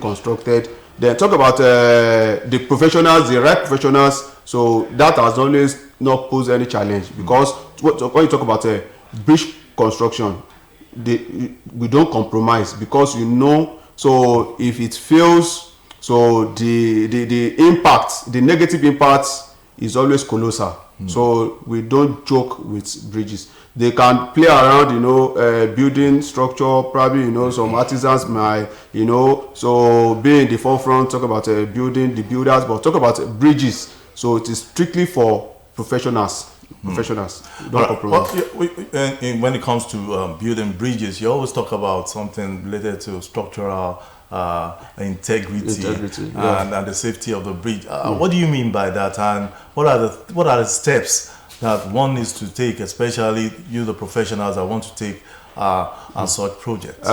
constructed. Then talk about the professionals, the right professionals. So that has always not posed any challenge, because when you talk about bridge construction, we don't compromise, because so if it fails, so the impact, the negative impact is always colossal. So we don't joke with bridges. They can play around, building structure, probably, some artisans might, so be in the forefront, talk about building, the builders, but talk about bridges. So it is strictly for professionals. Don't compromise. When it comes to building bridges, you always talk about something related to structural integrity and the safety of the bridge. What do you mean by that, and what are the steps that one needs to take, especially you, the professionals that want to take on such projects?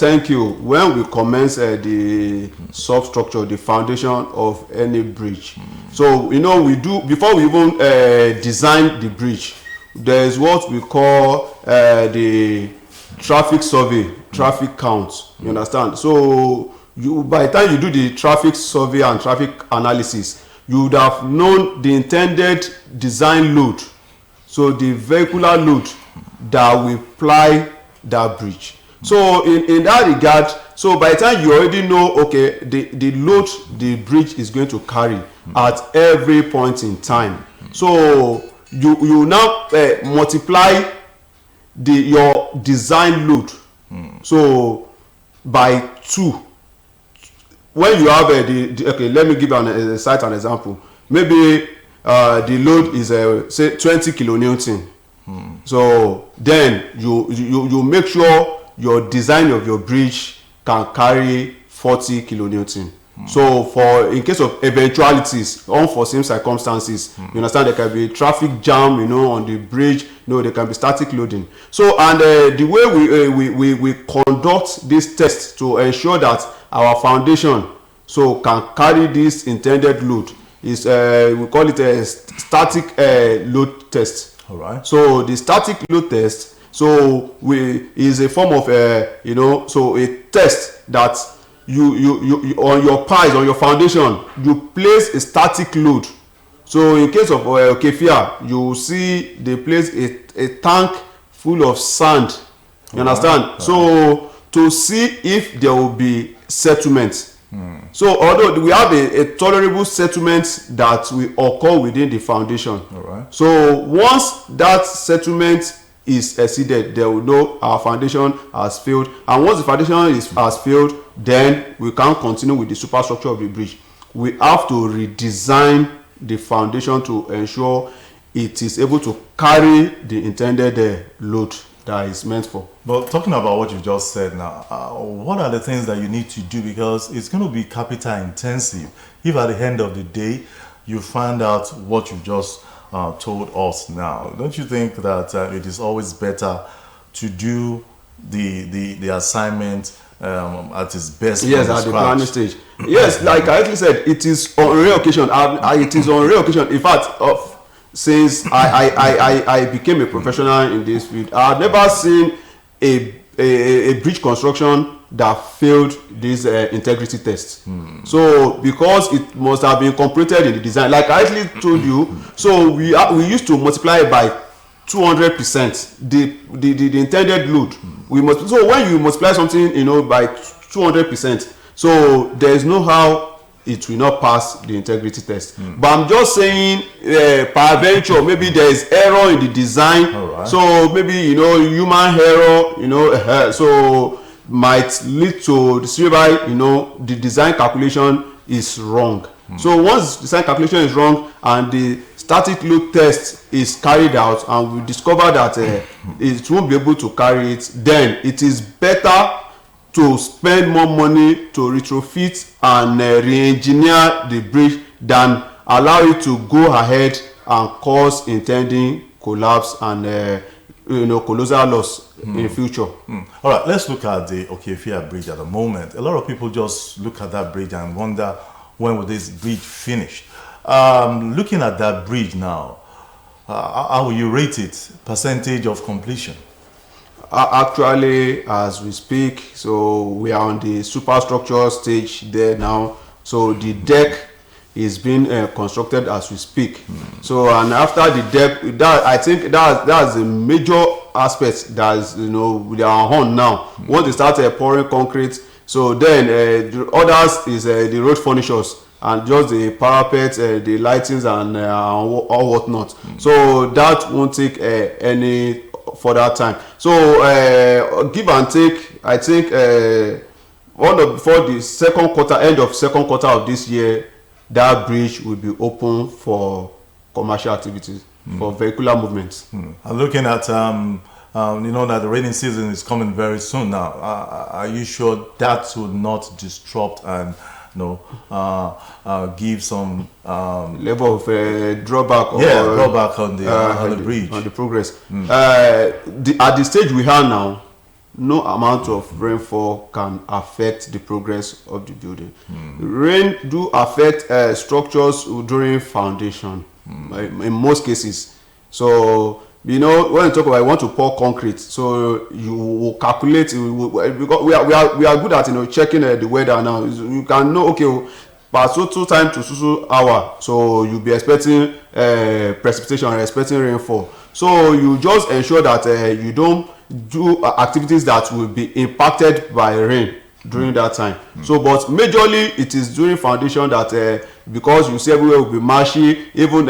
Thank you. When we commence the substructure, the foundation of any bridge, so we do, before we even design the bridge, there is what we call the traffic survey, traffic count. You understand? So by the time you do the traffic survey and traffic analysis, you would have known the intended design load, so the vehicular load that will ply that bridge. So in that regard, so by the time you already know, okay, the load the bridge is going to carry at every point in time, so you now multiply your design load so by 2. When you have okay, let me give you cite an example. Maybe the load is say 20 kilonewton. So then you make sure your design of your bridge can carry 40 kilonewton. So in case of eventualities, unforeseen circumstances, you understand, there can be traffic jam, on the bridge, there can be static loading. So, and the way we conduct this test to ensure that our foundation so can carry this intended load is we call it a static load test. All right. So the static load test is a form of so a test that you on your piles, on your foundation, you place a static load. So in case of Okefia, you see they place a tank full of sand. You understand? So to see if there will be settlement. So although we have a tolerable settlement that will occur within the foundation. All right. So once that settlement is exceeded, they will know our foundation has failed, and once the foundation has failed, then we can't continue with the superstructure of the bridge. We have to redesign the foundation to ensure it is able to carry the intended load that is meant for. But talking about what you just said now, what are the things that you need to do, because it's going to be capital intensive if at the end of the day you find out what you just told us now? Don't you think that it is always better to do the assignment at its best? Yes, at the planning stage. Yes, like I actually said, it is on rare occasion. It is on rare occasion. In fact, since I became a professional in this field, I've never seen a bridge construction that failed this integrity test. So because it must have been incorporated in the design, like I actually told you, so we used to multiply it by 200% the intended load. So when you multiply something by 200%, so there is no how it will not pass the integrity test. But I'm just saying, peradventure, maybe there is error in the design. Right. So maybe human error, so might lead to the whereby the design calculation is wrong. So once the design calculation is wrong and the static load test is carried out, and we discover that it won't be able to carry it, then it is better to spend more money to retrofit and re-engineer the bridge than allow it to go ahead and cause intending collapse and colossal loss in future. All right, let's look at the Okefia Bridge at the moment. A lot of people just look at that bridge and wonder, when will this bridge finish? Looking at that bridge now, how will you rate it, percentage of completion? Actually, as we speak, so we are on the superstructure stage there now. So the deck is being constructed as we speak. So, and after the deck, that I think that's a major aspect that is, we are on now. Once they start pouring concrete, so then the others is the road furnitures and just the parapet, the lightings and all whatnot. So that won't take any further time. So give and take, I think before the second quarter, end of second quarter of this year, that bridge will be open for commercial activities, for vehicular movements. I'm looking at that the rainy season is coming very soon now. Are you sure that will not disrupt and give some level of drawback drawback on the bridge, on the progress? At the stage we are now, no amount of rainfall can affect the progress of the building. Rain do affect structures during foundation in most cases. So when you talk about you want to pour concrete, so you will calculate, because we are good at checking the weather now. You can know, okay, but so 2 times to so hour, so you'll be expecting precipitation or expecting rainfall. So you just ensure that you don't do activities that will be impacted by rain during that time. So but majorly it is during foundation that because you see everywhere will be marshy, even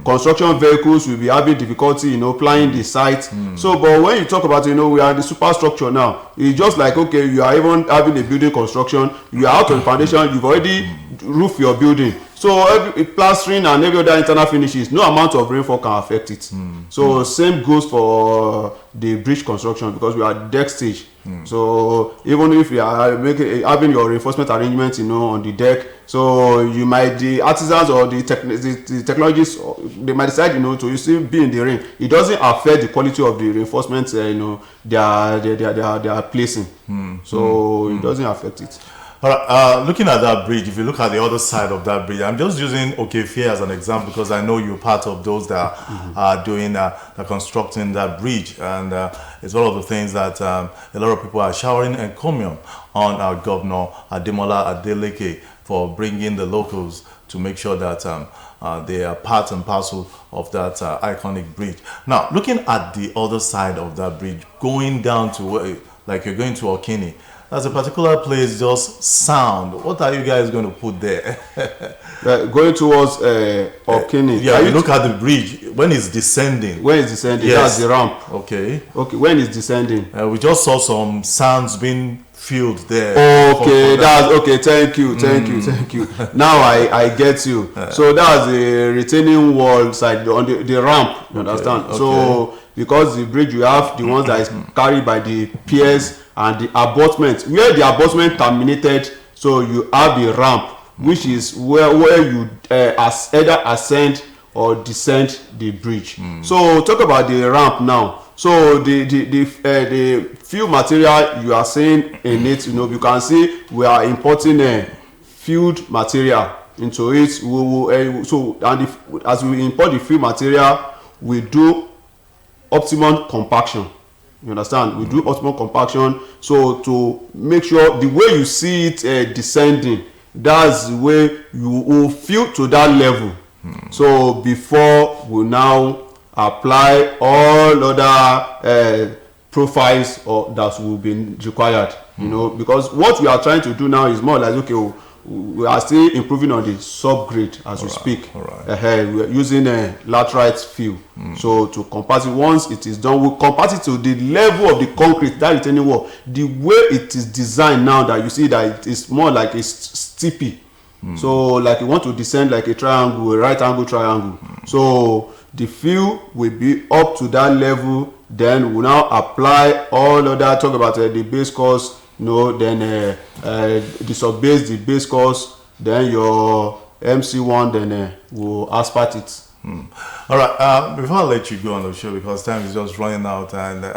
construction vehicles will be having difficulty plying the site. So but when you talk about we are in the superstructure now, it's just like, okay, you are even having a building construction, you are out on foundation, you've already roofed your building. So every plastering and every other internal finishes, no amount of rainfall can affect it. So same goes for the bridge construction, because we are deck stage. So even if you are having your reinforcement arrangement on the deck, so you might, the artisans or the technologies, they might decide to still be in the rain. It doesn't affect the quality of the reinforcement they are placing. So it doesn't affect it. All right, looking at that bridge, if you look at the other side of that bridge, I'm just using Okefia as an example because I know you're part of those that are doing, that constructing that bridge. And it's one of the things that a lot of people are showering encomium on our Governor Ademola Adeleke for bringing the locals to make sure that they are part and parcel of that iconic bridge. Now, looking at the other side of that bridge, going down to where, like you're going to Okini, there's a particular place, just sound. What are you guys going to put there? Going towards Okini. Yeah, you look at the bridge when it's descending. When it's descending, yes. That's the ramp. Okay. When it's descending. We just saw some sounds being filled there. Okay, that's okay. Thank you. Now I get you. So that's the retaining wall side on the ramp. You understand? Okay. So because the bridge, you have the ones that is carried by the piers and the abutment. Where the abutment terminated, so you have the ramp, which is where you either ascend or descend the bridge. So talk about the ramp now. So the fuel material you are seeing in it, you can see we are importing filled material into it. As we import the fuel material, we do optimum compaction. You understand? We do optimum compaction, so to make sure the way you see it descending, that's the way you will fill to that level. So before we now apply all other profiles that will be required, because what we are trying to do now is more like, okay, we are still improving on the subgrade as we speak. We are using a laterite fill. So to compact it, once it is done, we'll compact it to the level of the concrete, that retaining wall. The way it is designed now, that you see that it is more like a steepy. So like you want to descend like a triangle, a right angle triangle. So the fill will be up to that level. Then we'll now apply all of that, talk about the base course, then the sub-base, the base course, then your MC1, then we'll asphalt it. All right, before I let you go on the show, because time is just running out and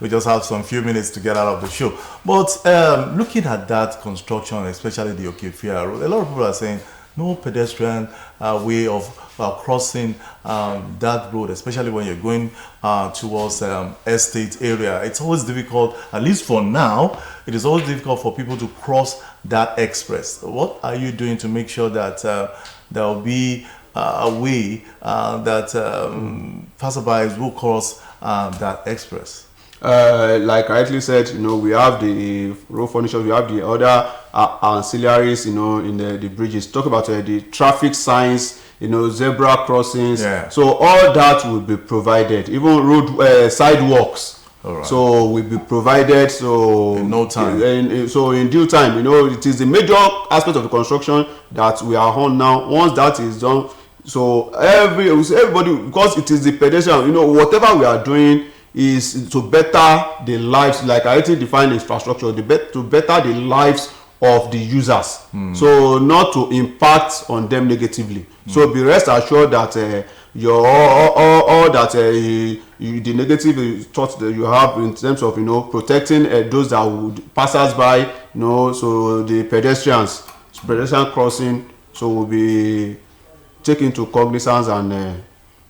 we just have some few minutes to get out of the show. But looking at that construction, especially the Okefia Road, a lot of people are saying no pedestrian way of crossing that road, especially when you're going towards estate area. It's always difficult, at least for now, it is always difficult for people to cross that express. What are you doing to make sure that there will be a way that passerbys will cross that express? Like I rightly said, we have the road furniture, we have the other ancillaries, in the bridges. Talk about the traffic signs, zebra crossings. Yeah. So all that will be provided, even road sidewalks. All right. So will be provided. So in no time. So in due time, it is the major aspect of the construction that we are on now. Once that is done, so everybody, because it is the pedestrian, whatever we are doing is to better the lives, like I already defined infrastructure, to better the lives of the users. So not to impact on them negatively. So be rest assured that your all that the negative thoughts that you have in terms of protecting those that would passers by, so the pedestrian crossing, so will be taken into cognizance, and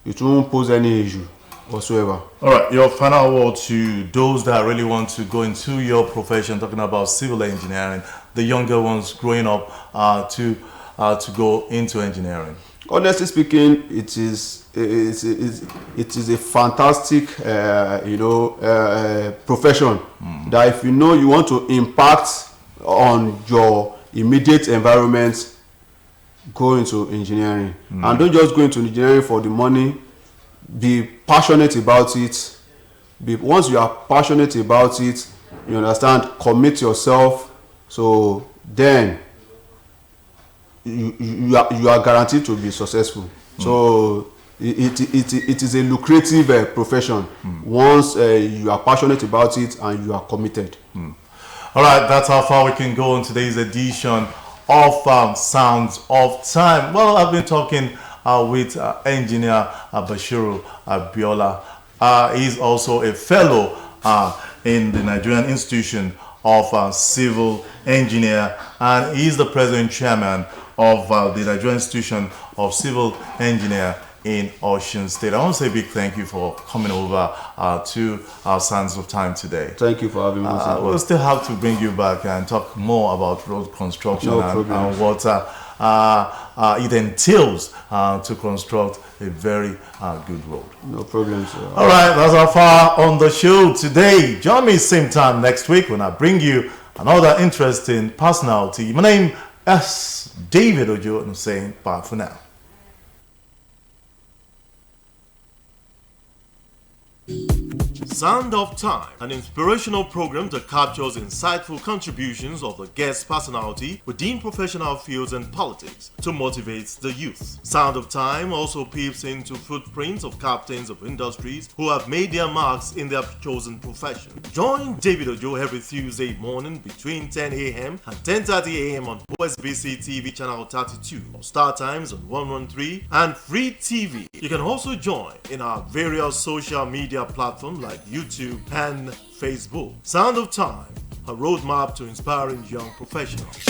it won't pose any issue whatsoever. All right, your final word to those that really want to go into your profession, talking about civil engineering, the younger ones growing up to go into engineering. Honestly speaking, it is a fantastic profession that if you want to impact on your immediate environment, go into engineering. And don't just go into engineering for the money. Be passionate about it. Once you are passionate about it, you understand, commit yourself, so then you are guaranteed to be successful. So it is a lucrative profession once you are passionate about it and you are committed. All right, that's how far we can go in today's edition of Sounds of Time. Well, I've been talking with engineer Bashiru Abiola. He's also a fellow in the Nigerian Institution of Civil Engineer, and he's the president chairman of the Nigerian Institution of Civil Engineer in Osun State. I want to say a big thank you for coming over to our Sounds of Time today. Thank you for having me. We'll still have to bring you back and talk more about road construction and what it entails to construct a very good road. No problem, sir. All right, that's how far on the show today. Join me same time next week when I bring you another interesting personality. My name is David Ojo, and I'm saying bye for now. Sound of Time, an inspirational program that captures insightful contributions of the guest personality within professional fields and politics to motivate the youth. Sound of Time also peeps into footprints of captains of industries who have made their marks in their chosen profession. Join David Ojo every Tuesday morning between 10 a.m. and 10:30 a.m. on OSBC TV channel 32, or Star Times on 113 and Free TV. You can also join in our various social media platforms like YouTube and Facebook. Sound of Time, a roadmap to inspiring young professionals.